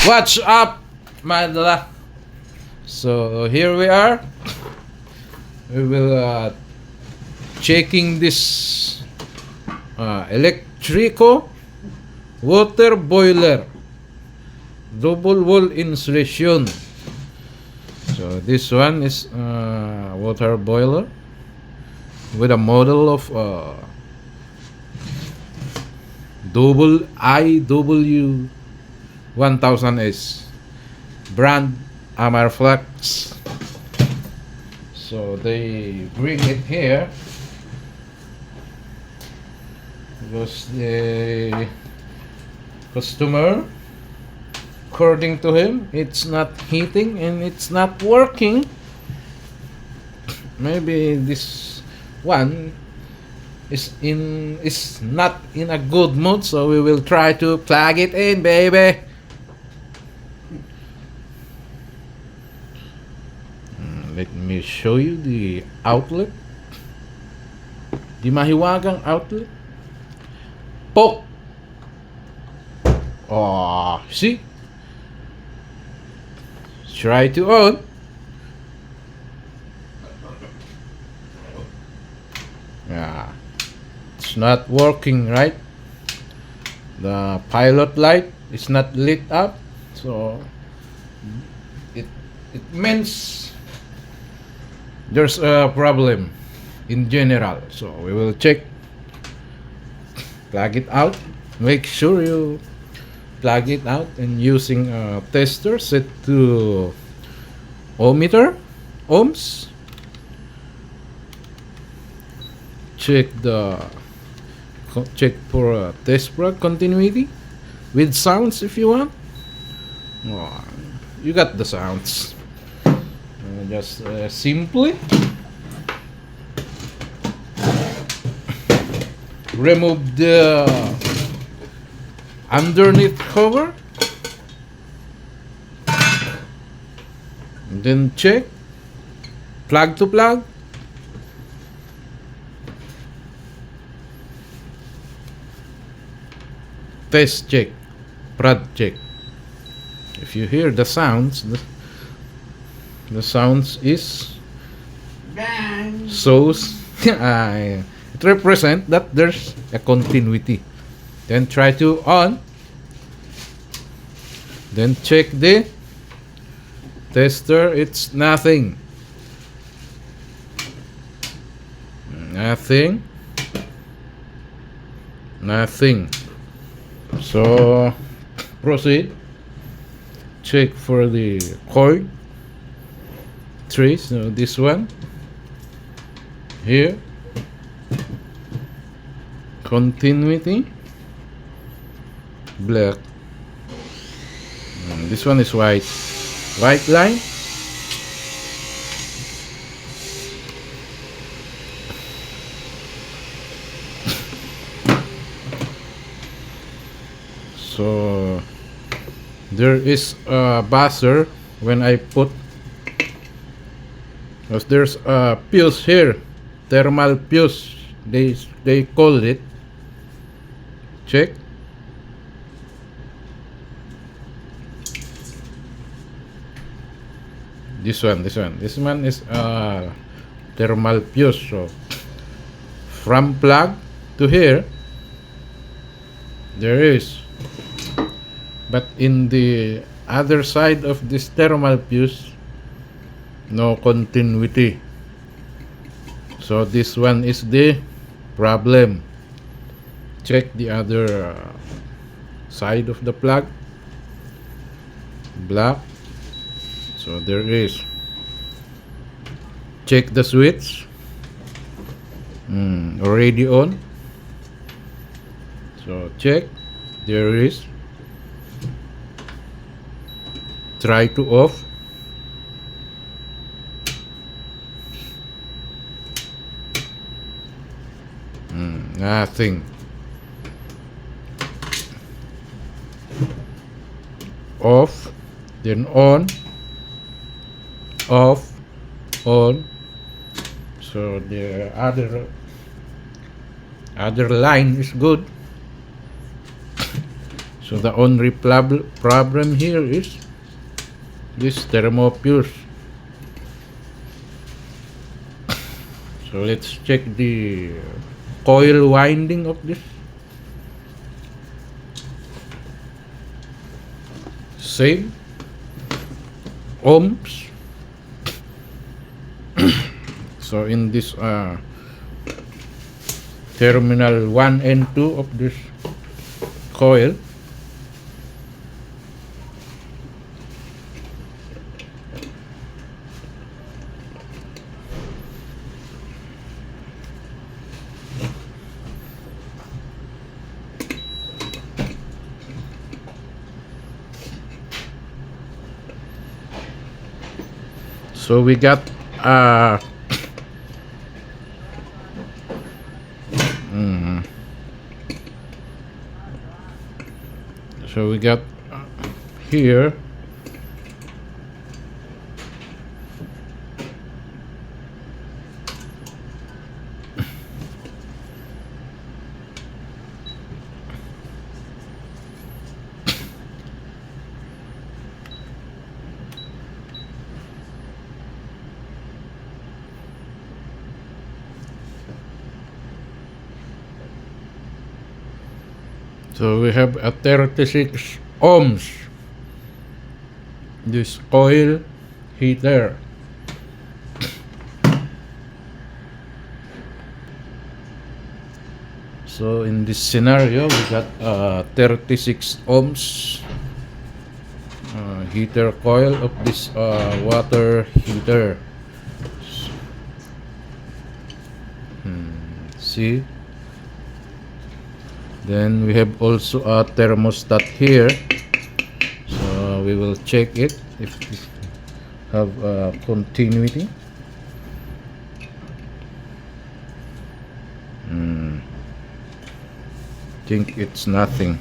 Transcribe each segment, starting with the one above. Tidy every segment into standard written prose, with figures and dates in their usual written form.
What's up, Madla? So here we are. We will checking this electrico water boiler double wall insulation. So this one is water boiler with a model of double IW 1000S brand Amarflex. So they bring it here because the customer, according to him, it's not heating and it's not working. Maybe this one is not in a good mood, so we will try to plug it in, baby. Let me show you the outlet. Di mahiwagang outlet. Poke. Oh, see? Try to on. Yeah. It's not working, right? The pilot light is not lit up. So it means there's a problem in general. So we will check, plug it out, make sure you plug it out and using a tester set to ohms. Check for test plug continuity with sounds if you want. Oh, you got the sounds. Just simply remove the underneath cover, and then check plug to plug. Test check, prod check. If you hear the sounds, the sounds is shows it represent that there's a continuity. Then try to on, then check the tester. It's nothing. So proceed. Check for the coil trace. So this one here, continuity black. This one is white line. So there is a buzzer when I put, because there's a fuse here, thermal fuse they call it. Check. This one is thermal fuse. So from plug to here there is, but in the other side of this thermal fuse no continuity. So this one is the problem. Check the other side of the plug, black. So there is. Check the switch, already on. So check, there is. Try to off. Nothing. Off, then on, off, on. So the other line is good. So the only problem here is this thermofuse. So let's check the coil winding of this. Same ohms. So in this terminal 1 and 2 of this coil, so we got so we got here so we have a 36 ohms this coil heater. So in this scenario we got 36 ohms heater coil of this water heater. See, then we have also a thermostat here, so we will check it if it have continuity. Think it's nothing.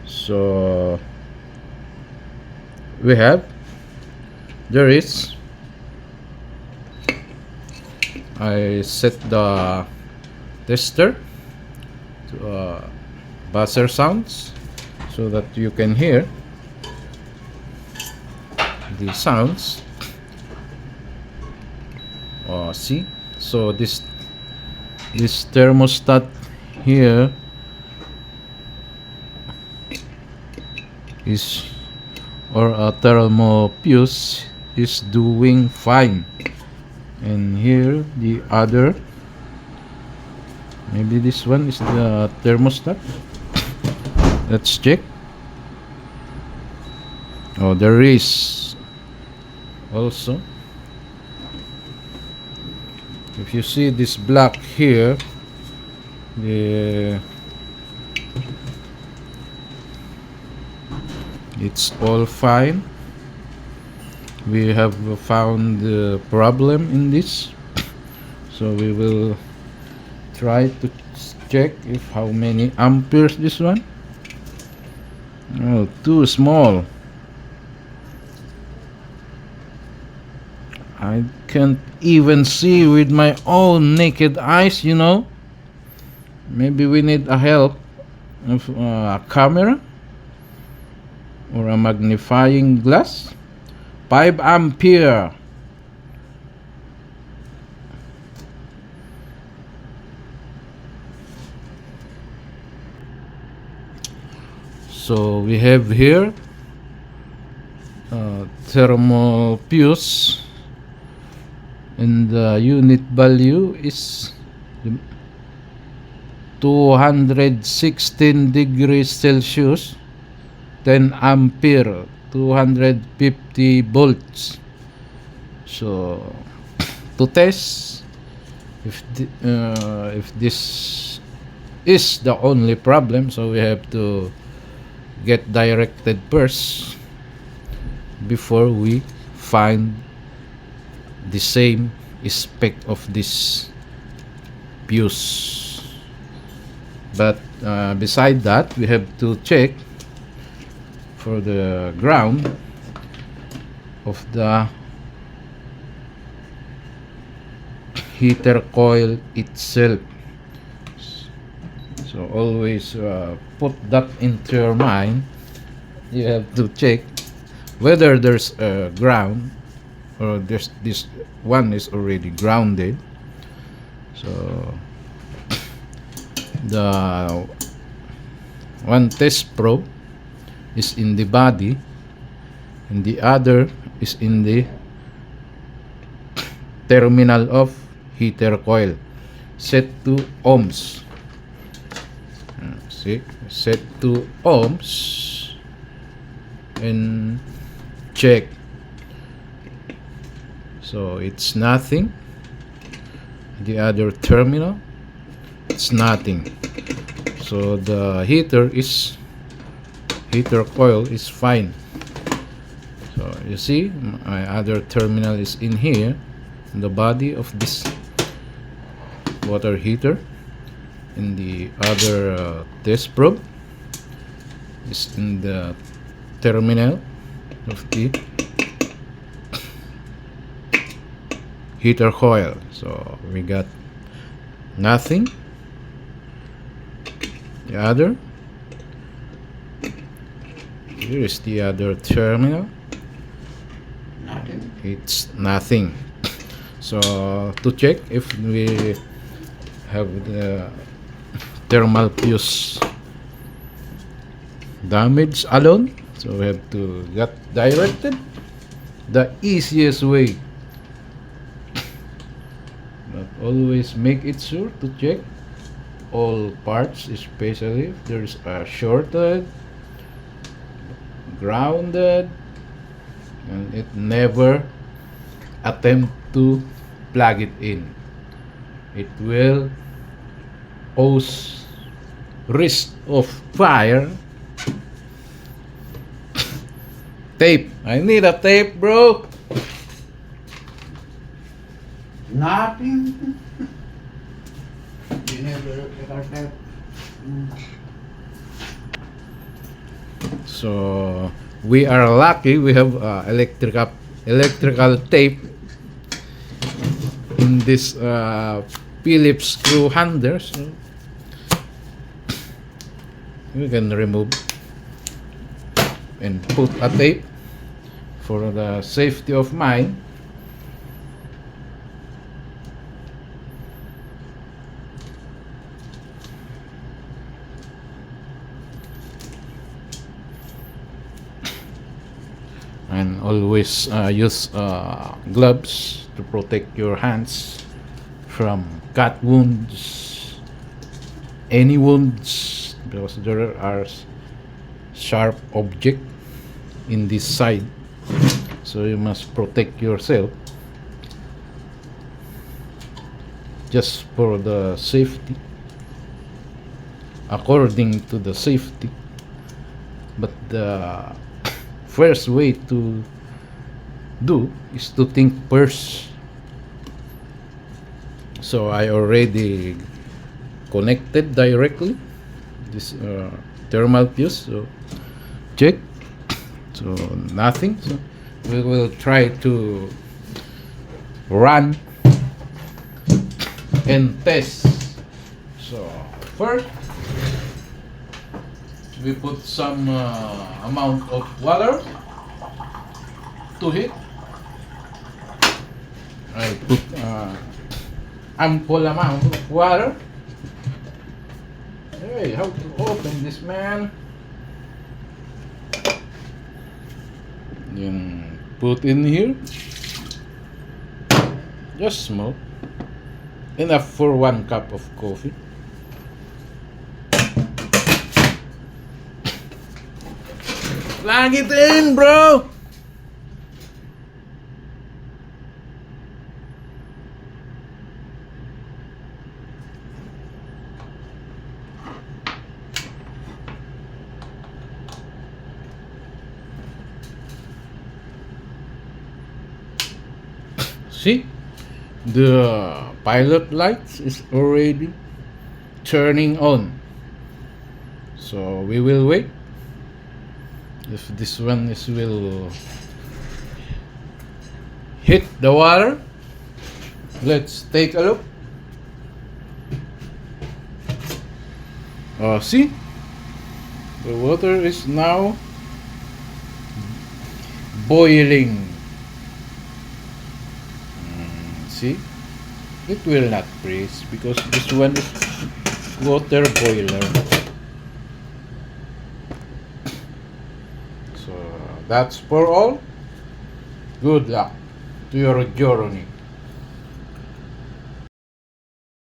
So we have, there is, I set the tester to buzzer sounds so that you can hear the sounds. See, so this thermostat here is, or a thermofuse is doing fine, and here the other, maybe this one is the thermostat. Let's check. Oh, there is also, if you see this black here, it's all fine. We have found the problem in this, so we will try to check if how many amperes this one. Oh, too small. I can't even see with my own naked eyes, you know. Maybe we need a help of a camera or a magnifying glass. 5 ampere. So we have here thermofuse, and the unit value is 216 degrees Celsius, 10 ampere, 250 volts. So to test if this is the only problem, so we have to get directed first before we find the same spec of this fuse. But beside that, we have to check for the ground of the heater coil itself. So always put that into your mind. You have to check whether there's a ground, or there's this one is already grounded. So the one test probe is in the body and the other is in the terminal of heater coil, set to ohms. See, set to ohms and check. So it's nothing. The other terminal, it's nothing. So the heater coil is fine. So you see, my other terminal is in here, in the body of this water heater, and the other test probe is in the terminal of the heater coil. So we got nothing. The other, here is the other terminal. Nothing. It's nothing. So to check if we have the thermal fuse damage alone, so we have to get directed the easiest way, but always make it sure to check all parts, especially if there's a shorted, grounded, and it never attempt to plug it in. It will cause risk of fire. Tape. I need a tape, bro. Nothing. You never got that. So we are lucky we have electrical tape in this Phillips screw handler. So we can remove and put a tape for the safety of mine. And always use gloves to protect your hands from cut wounds, any wounds, because there are sharp objects in this side, so you must protect yourself just for the safety, according to the safety. But the first way to do is to think first. So I already connected directly this thermal fuse, so check. So nothing. So we will try to run and test. So first we put some amount of water to heat. I put ample amount of water. Hey, how to open this, man? Then put in here. Just small. Enough for 1 cup of coffee. Plug it in, bro! See? The pilot lights is already turning on. So we will wait. If this one will hit the water, Let's take a look. See? The water is now boiling. See? It will not freeze because this one is water boiler. So that's for all. Good luck to your journey.